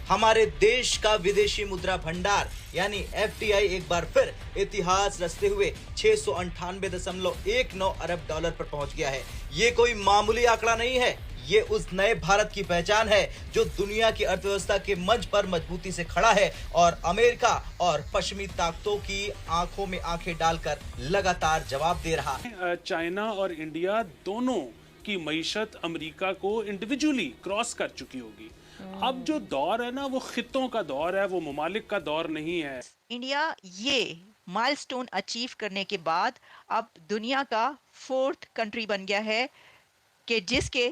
हमारे देश का विदेशी मुद्रा भंडार यानी FDI एक बार फिर इतिहास रचते हुए 698.19 अरब डॉलर पर पहुंच गया है। ये कोई मामूली आंकड़ा नहीं है, ये उस नए भारत की पहचान है जो दुनिया की अर्थव्यवस्था के मंच पर मजबूती से खड़ा है और अमेरिका और पश्चिमी ताकतों की आंखों में आंखें डालकर लगातार जवाब दे रहा है। चाइना और इंडिया दोनों की मईशत अमेरिका को इंडिविजुअली क्रॉस कर चुकी होगी। अब जो दौर है ना, वो खित्तों का दौर है, वो ममालिक का दौर नहीं है। इंडिया ये माइलस्टोन अचीव करने के बाद अब दुनिया का 4th कंट्री बन गया है कि जिसके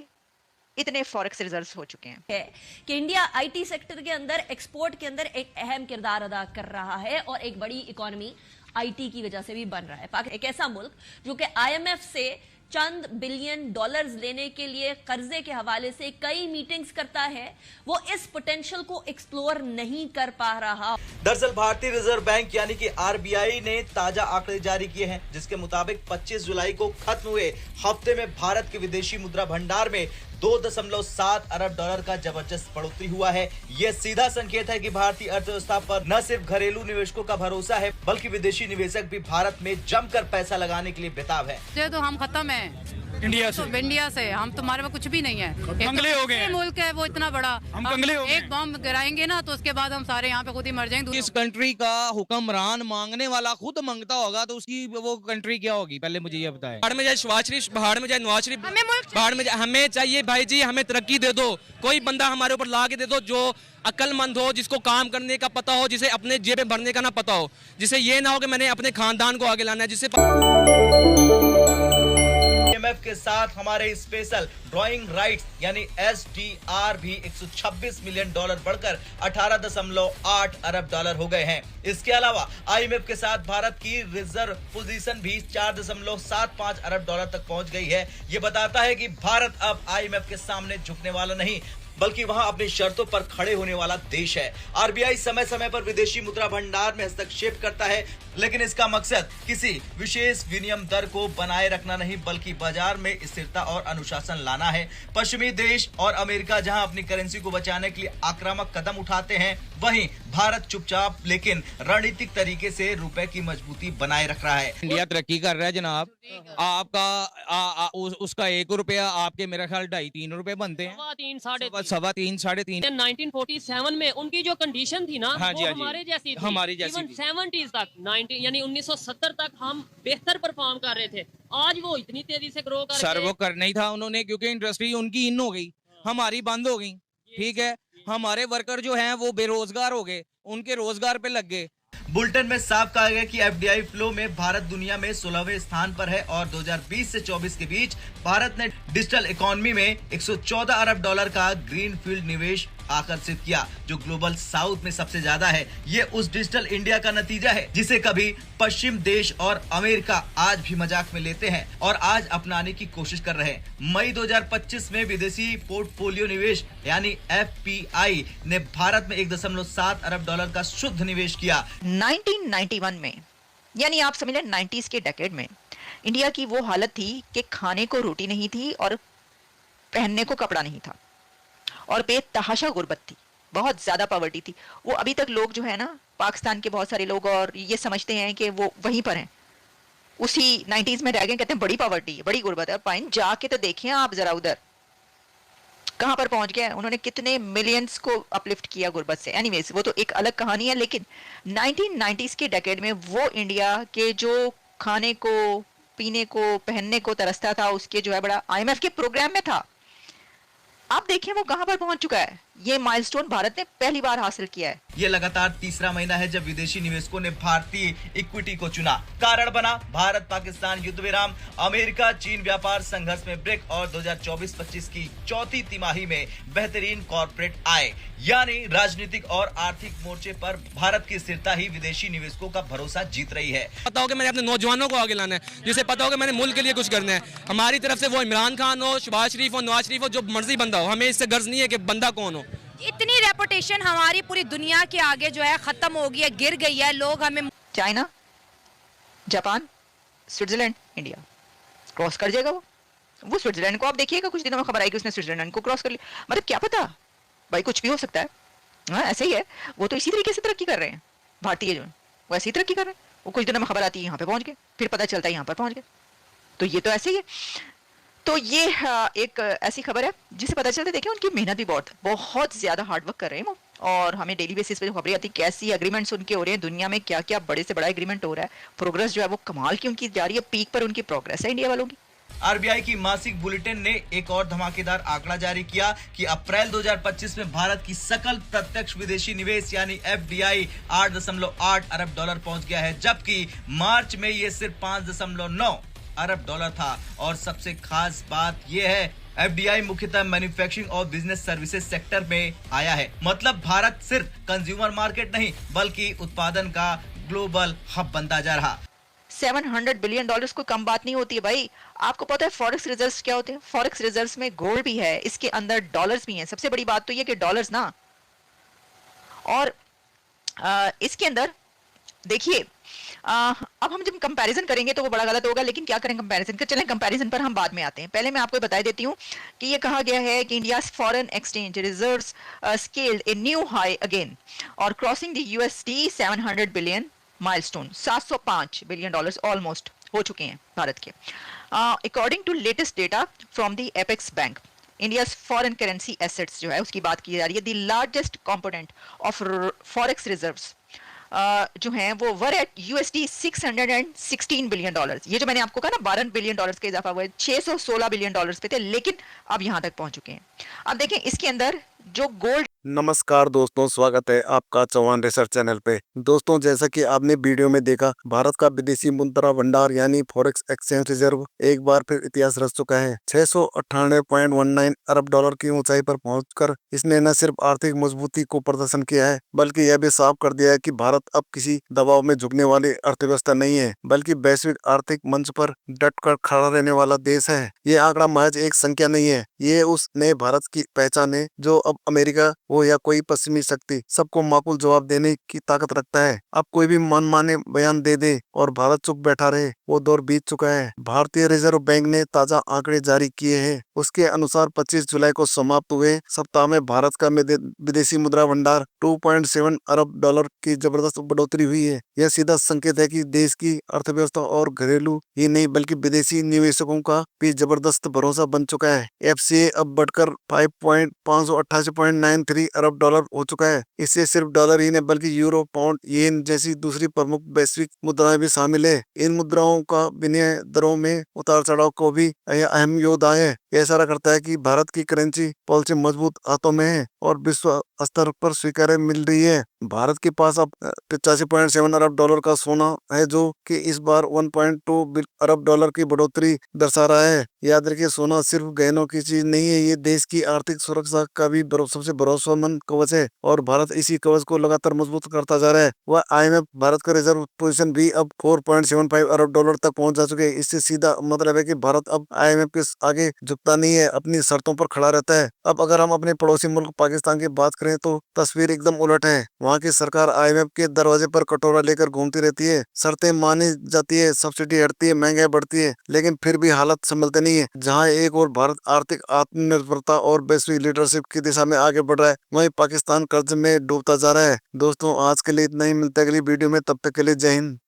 इतने फॉरेक्स रिजर्व्स हो चुके हैं है कि इंडिया आईटी सेक्टर के अंदर, एक्सपोर्ट के अंदर एक अहम किरदार अदा कर रहा है और एक बड़ी इकोनॉमी आईटी की वजह से भी बन रहा है। पाकिस्तान एक ऐसा मुल्क जो कि IMF से चंद बिलियन डॉलर्स लेने के लिए कर्जे के हवाले से कई मीटिंग्स करता है, वो इस पोटेंशियल को एक्सप्लोर नहीं कर पा रहा। दरअसल भारतीय रिजर्व बैंक यानी कि RBI ने ताजा आंकड़े जारी किए हैं, जिसके मुताबिक 25 जुलाई को खत्म हुए हफ्ते में भारत के विदेशी मुद्रा भंडार में 2.7 अरब डॉलर का जबरदस्त बढ़ोतरी हुआ है। यह सीधा संकेत है कि भारतीय अर्थव्यवस्था पर न सिर्फ घरेलू निवेशकों का भरोसा है, बल्कि विदेशी निवेशक भी भारत में जमकर पैसा लगाने के लिए बेताब है। तो हम खत्म है इंडिया से, इंडिया से हम तुम्हारे में कुछ भी नहीं है। कंगले हो गए हैं। मुल्क है वो इतना बड़ा, हम कंगले हो गए हैं। एक बॉम्ब गिराएंगे ना तो उसके बाद हम सारे यहाँ पे खुद ही मर जाएंगे। इस कंट्री का हुक्मरान मांगने वाला खुद मांगता होगा तो उसकी वो कंट्री क्या होगी, पहले मुझे ये बताएं। बाहर में जाए शहबाज शरीफ, बाहर में जाए नवाज शरीफ, बाहर में जाए, हमें चाहिए भाई जी, हमें तरक्की दे दो। कोई बंदा हमारे ऊपर ला के दे दो जो अक्लमंद हो, जिसको काम करने का पता हो, जिसे अपने जेब में भरने का ना पता हो, जिसे ये ना हो कि मैंने अपने खानदान को आगे लाना है, जिससे IMF के साथ हमारे स्पेशल ड्राइंग राइट्स यानी SDR भी 126 मिलियन डॉलर बढ़कर 18.8 अरब डॉलर हो गए हैं। इसके अलावा IMF के साथ भारत की रिजर्व पोजीशन भी 4.75 अरब डॉलर तक पहुंच गई है। ये बताता है कि भारत अब IMF के सामने झुकने वाला नहीं, बल्कि वहां अपनी शर्तों पर खड़े होने वाला देश है। RBI समय समय पर विदेशी मुद्रा भंडार में हस्तक्षेप करता है, लेकिन इसका मकसद किसी विशेष विनिमय दर को बनाए रखना नहीं, बल्कि बाजार में स्थिरता और अनुशासन लाना है। पश्चिमी देश और अमेरिका जहां अपनी करेंसी को बचाने के लिए आक्रामक कदम उठाते हैं, वहीं भारत चुपचाप लेकिन रणनीतिक तरीके से रुपए की मजबूती बनाए रख रहा है। इंडिया तरक्की कर रहा है जनाब। आपका उसका 1 रुपया आपके मेरा ख्याल 2.5-3 रुपए बनते हैं। 3.5 साढ़े 3। 1947 में उनकी जो कंडीशन थी ना, हाँ जी, वो हाँ जी, हमारे जैसी थी। हमारी जैसी इवन थी। 70s तक 90 यानी 1970 तक हम बेहतर परफॉर्म कर रहे थे। आज वो इतनी तेजी से ग्रो कर सर वो करना ही था उन्होंने, क्योंकि इंडस्ट्री उनकी इन हो गई, हमारी बंद हो गई। ठीक है, हमारे वर्कर जो हैं वो बेरोजगार हो गए, उनके रोजगार पे लग गए। बुलेटिन में साफ कहा गया कि FDI फ्लो में भारत दुनिया में 16वें स्थान पर है और 2020 से 24 के बीच भारत ने डिजिटल इकोनॉमी में 114 अरब डॉलर का ग्रीनफील्ड निवेश आकर्षित किया, जो ग्लोबल साउथ में सबसे ज्यादा है। ये उस डिजिटल इंडिया का नतीजा है जिसे कभी पश्चिम देश और अमेरिका आज भी मजाक में लेते हैं और आज अपनाने की कोशिश कर रहे हैं। मई 2025 में विदेशी पोर्टफोलियो निवेश यानी FPI ने भारत में 1.7 अरब डॉलर का शुद्ध निवेश किया। 1991 में, यानी आप समझ लें 90s के डेकेड में, इंडिया की वो हालत थी कि खाने को रोटी नहीं थी और पहनने को कपड़ा नहीं था और बेतहाशा गुर्बत थी, बहुत ज्यादा पॉवर्टी थी। वो अभी तक लोग जो है ना, पाकिस्तान के बहुत सारे लोग और ये समझते हैं कि वो वहीं पर हैं, उसी 90s में रह गए, कहते हैं बड़ी पॉवर्टी है, बड़ी गुर्बत है। पाइन जाके तो देखें आप जरा उधर कहां पर पहुंच गए, उन्होंने कितने मिलियंस को अपलिफ्ट किया गुर्बत से। एनीवेज वो तो एक अलग कहानी है, लेकिन 1990s के डेकेड में वो इंडिया के जो खाने को, पीने को, पहनने को तरसता था, उसके जो है बड़ा IMF के प्रोग्राम में था। आप देखिए वो कहां पर पहुंच चुका है। ये माइलस्टोन भारत ने पहली बार हासिल किया है। ये लगातार तीसरा महीना है जब विदेशी निवेशकों ने भारतीय इक्विटी को चुना। कारण बना भारत पाकिस्तान युद्ध विराम, अमेरिका चीन व्यापार संघर्ष में ब्रेक और 2024-25 की चौथी तिमाही में बेहतरीन कॉर्पोरेट आय, यानी राजनीतिक और आर्थिक मोर्चे पर भारत की स्थिरता ही विदेशी निवेशकों का भरोसा जीत रही है। पता हो कि मैंने अपने नौजवानों को आगे लाना है, जिसे पता हो कि मैंने मुल्क के लिए कुछ करना है। हमारी तरफ से वो इमरान खान हो, शहबाज शरीफ हो, नवाज शरीफ हो, जो मर्जी बंदा हो, हमें इससे गर्ज नहीं है कि बंदा कौन हो। इतनी रेपुटेशन हमारी पूरी दुनिया के आगे जो है खत्म हो गई है, गिर गई है। लोग हमें China, Japan, Switzerland, India cross कर जाएगा। वो स्विट्जरलैंड को आप देखिएगा, कुछ दिनों में खबर आएगी उसने स्विट्जरलैंड को क्रॉस कर लिया। मतलब क्या पता भाई, कुछ भी हो सकता है। हाँ, ऐसे ही है। वो तो इसी तरीके से तरक्की कर रहे हैं भारतीय जो है, वो ऐसे ही तरक्की कर रहे हैं। वो कुछ दिनों में खबर आती है यहाँ पे पहुंच गए, फिर पता चलता है यहाँ पर पहुंच गए। तो ये तो ऐसे ही है। तो ये एक ऐसी खबर है जिससे पता चलता है, देखिए उनकी मेहनत भी बहुत बहुत ज्यादा हार्ड वर्क कर रहे हैं वो। और हमें डेली बेसिस पे जो खबरें आती है कैसी एग्रीमेंट्स उनके हो रहे हैं, दुनिया में क्या क्या बड़े से बड़ा एग्रीमेंट हो रहा है, प्रोग्रेस जो है वो कमाल की उनकी जा रही है, पीक पर उनकी प्रोग्रेस है इंडिया वालों की। आरबीआई की मासिक बुलेटिन ने एक और धमाकेदार आंकड़ा जारी किया कि अप्रैल 2025 में भारत की सकल प्रत्यक्ष विदेशी निवेश यानी एफडीआई 8.8 अरब डॉलर पहुंच गया है, जबकि मार्च में ये सिर्फ 5.9 अरब डॉलर था। और सबसे खास बात यह है, एफडीआई मुख्यतः मैन्युफैक्चरिंग और बिजनेस सर्विसेज सेक्टर में आया है। मतलब भारत सिर्फ कंज्यूमर मार्केट नहीं बल्कि उत्पादन का ग्लोबल हब बनता जा रहा। $700 बिलियन कोई कम बात नहीं होती है भाई। आपको पता है फॉरेक्स रिजर्व्स क्या होते हैं? फॉरेक्स रिजर्व्स में गोल्ड भी है, इसके अंदर डॉलर्स भी हैं। सबसे बड़ी बात तो ये कि डॉलर्स ना, और इसके अंदर देखिए अब हम जब कंपैरिजन करेंगे तो वो बड़ा गलत होगा, लेकिन क्या करें कंपैरिजन कर, चलें कंपैरिजन पर हम बाद में आते हैं। पहले मैं आपको बता देती हूँ कि ये कहा गया है कि India foreign exchange reserves scaled a new high again और crossing the USD 700 billion milestone. 705 billion dollars almost हो चुके हैं भारत के। According to latest data from the apex bank, India's foreign currency assets जो है उसकी बात की जा रही है। The largest component of forex reserves जो हैं वो were at USD 616 billion dollars. ये जो मैंने आपको कहा ना 12 बिलियन डॉलर्स का इजाफा हुआ है, 616 बिलियन डॉलर्स पे थे, लेकिन अब यहां तक पहुंच चुके हैं। अब देखें इसके अंदर जो गोल्ड। नमस्कार दोस्तों, स्वागत है आपका चौहान रिसर्च चैनल पे। दोस्तों, जैसा कि आपने वीडियो में देखा, भारत का विदेशी मुद्रा भंडार यानी फॉरेक्स एक्सचेंज रिजर्व एक बार फिर इतिहास रच चुका है। 698.19 अरब डॉलर की ऊंचाई पर पहुंचकर इसने न सिर्फ आर्थिक मजबूती को प्रदर्शन किया है, बल्कि यह भी साफ कर दिया है कि भारत अब किसी दबाव में झुकने वाली अर्थव्यवस्था नहीं है, बल्कि वैश्विक आर्थिक मंच पर डटकर खड़ा रहने वाला देश है। ये आंकड़ा महज एक संख्या नहीं है, ये उस नए भारत की पहचान है जो अब अमेरिका हो या कोई पश्चिमी शक्ति सबको माकूल जवाब देने की ताकत रखता है। अब कोई भी मनमाने बयान दे दे और भारत चुप बैठा रहे, वो दौर बीत चुका है। भारतीय रिजर्व बैंक ने ताजा आंकड़े जारी किए हैं। उसके अनुसार 25 जुलाई को समाप्त हुए सप्ताह में भारत का विदेशी मुद्रा भंडार 2.7 अरब डॉलर की जबरदस्त बढ़ोतरी हुई है। यह सीधा संकेत है कि देश की अर्थव्यवस्था और घरेलू ही नहीं बल्कि विदेशी निवेशकों का भी जबरदस्त भरोसा बन चुका है। एफसीए अब बढ़कर 588.93 अरब डॉलर हो चुका है। इससे सिर्फ डॉलर ही नहीं बल्कि यूरो, पाउंड, येन जैसी दूसरी प्रमुख वैश्विक मुद्राएं भी शामिल है। इन मुद्राओं का विनिमय दरों में उतार चढ़ाव को भी अहम योगदान है। यह इशारा करता है कि भारत की करेंसी पॉलिसी मजबूत हाथों में है और विश्व स्तर पर स्वीकार्य मिल रही है। भारत के पास अब 85.7 अरब डॉलर का सोना है, जो कि इस बार 1.2 अरब डॉलर की बढ़ोतरी दर्शा रहा है। याद रखिए, सोना सिर्फ गहनों की चीज नहीं है, ये देश की आर्थिक सुरक्षा का भी सबसे भरोसेमंद कवच है और भारत इसी कवच को लगातार मजबूत करता जा रहा है। वह आईएमएफ भारत का रिजर्व पोजीशन भी अब 4.75 अरब डॉलर तक पहुंच जा चुके हैं। इससे सीधा मतलब है कि भारत अब आईएमएफ के आगे झुकता नहीं है, अपनी शर्तों पर खड़ा रहता है। अब अगर हम अपने पड़ोसी मुल्क पाकिस्तान की बात करें तो तस्वीर एकदम उलट है। वहाँ की सरकार आईएमएफ के दरवाजे पर कटोरा लेकर घूमती रहती है, शर्तें मानी जाती है, सब्सिडी हटती है, महंगाई बढ़ती है, लेकिन फिर भी हालत संभलते नहीं है। जहाँ एक और भारत आर्थिक आत्मनिर्भरता और वैश्विक लीडरशिप की दिशा में आगे बढ़ रहा है, वहीं पाकिस्तान कर्ज में डूबता जा रहा है। दोस्तों, आज के लिए इतना ही, मिलता है अगली वीडियो में, तब तक के लिए जय हिंद।